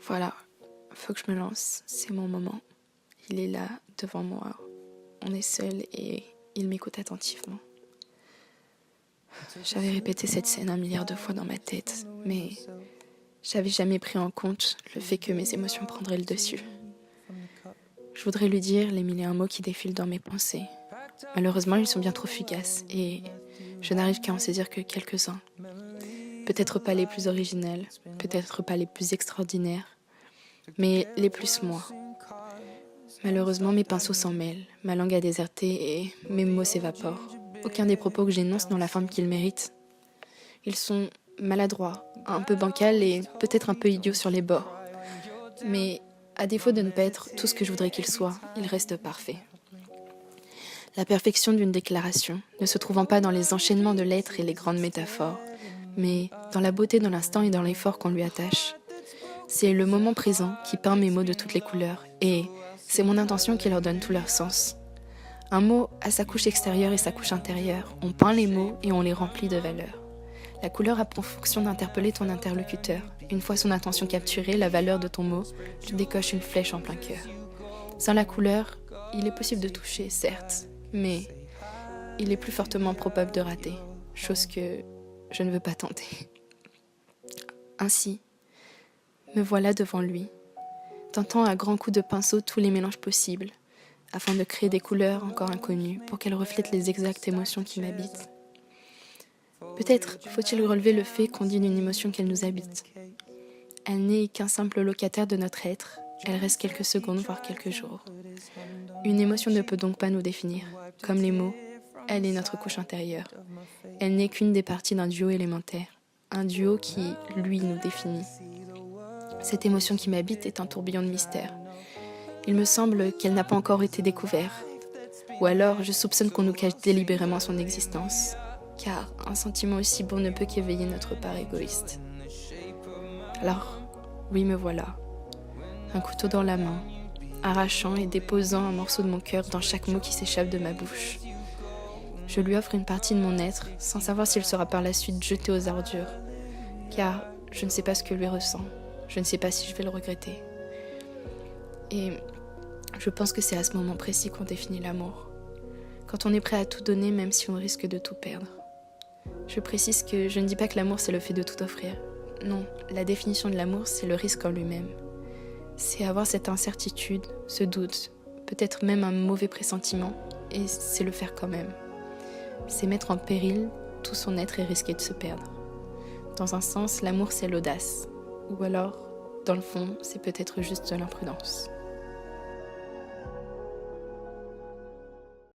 Voilà, faut que je me lance, c'est mon moment. Il est là, devant moi. On est seul et il m'écoute attentivement. J'avais répété cette scène 1 milliard de fois dans ma tête, mais j'avais jamais pris en compte le fait que mes émotions prendraient le dessus. Je voudrais lui dire les 1001 mots qui défilent dans mes pensées. Malheureusement, ils sont bien trop fugaces et je n'arrive qu'à en saisir que quelques-uns. Peut-être pas les plus originels, peut-être pas les plus extraordinaires, mais les plus moi. Malheureusement, mes pinceaux s'en mêlent, ma langue a déserté et mes mots s'évaporent. Aucun des propos que j'énonce n'a la forme qu'ils méritent. Ils sont maladroits, un peu bancals et peut-être un peu idiots sur les bords. Mais à défaut de ne pas être tout ce que je voudrais qu'ils soient, ils restent parfaits. La perfection d'une déclaration ne se trouvant pas dans les enchaînements de lettres et les grandes métaphores, mais dans la beauté de l'instant et dans l'effort qu'on lui attache. C'est le moment présent qui peint mes mots de toutes les couleurs, et c'est mon intention qui leur donne tout leur sens. Un mot a sa couche extérieure et sa couche intérieure. On peint les mots et on les remplit de valeur. La couleur a pour fonction d'interpeller ton interlocuteur. Une fois son intention capturée, la valeur de ton mot, tu décoches une flèche en plein cœur. Sans la couleur, il est possible de toucher, certes, mais il est plus fortement probable de rater, chose que je ne veux pas tenter. Ainsi, me voilà devant lui, tentant à grands coups de pinceau tous les mélanges possibles, afin de créer des couleurs encore inconnues pour qu'elles reflètent les exactes émotions qui m'habitent. Peut-être faut-il relever le fait qu'on dit d'une émotion qu'elle nous habite. Elle n'est qu'un simple locataire de notre être, elle reste quelques secondes, voire quelques jours. Une émotion ne peut donc pas nous définir. Comme les mots, elle est notre couche intérieure. Elle n'est qu'une des parties d'un duo élémentaire, un duo qui, lui, nous définit. Cette émotion qui m'habite est un tourbillon de mystère. Il me semble qu'elle n'a pas encore été découverte. Ou alors, je soupçonne qu'on nous cache délibérément son existence. Car un sentiment aussi beau ne peut qu'éveiller notre part égoïste. Alors, oui, me voilà. Un couteau dans la main, arrachant et déposant un morceau de mon cœur dans chaque mot qui s'échappe de ma bouche. Je lui offre une partie de mon être, sans savoir s'il sera par la suite jeté aux ordures. Car je ne sais pas ce que lui ressent. Je ne sais pas si je vais le regretter. Et je pense que c'est à ce moment précis qu'on définit l'amour. Quand on est prêt à tout donner, même si on risque de tout perdre. Je précise que je ne dis pas que l'amour, c'est le fait de tout offrir. Non, la définition de l'amour, c'est le risque en lui-même. C'est avoir cette incertitude, ce doute, peut-être même un mauvais pressentiment, et c'est le faire quand même. C'est mettre en péril tout son être et risquer de se perdre. Dans un sens, l'amour, c'est l'audace. Ou alors, dans le fond, c'est peut-être juste de l'imprudence.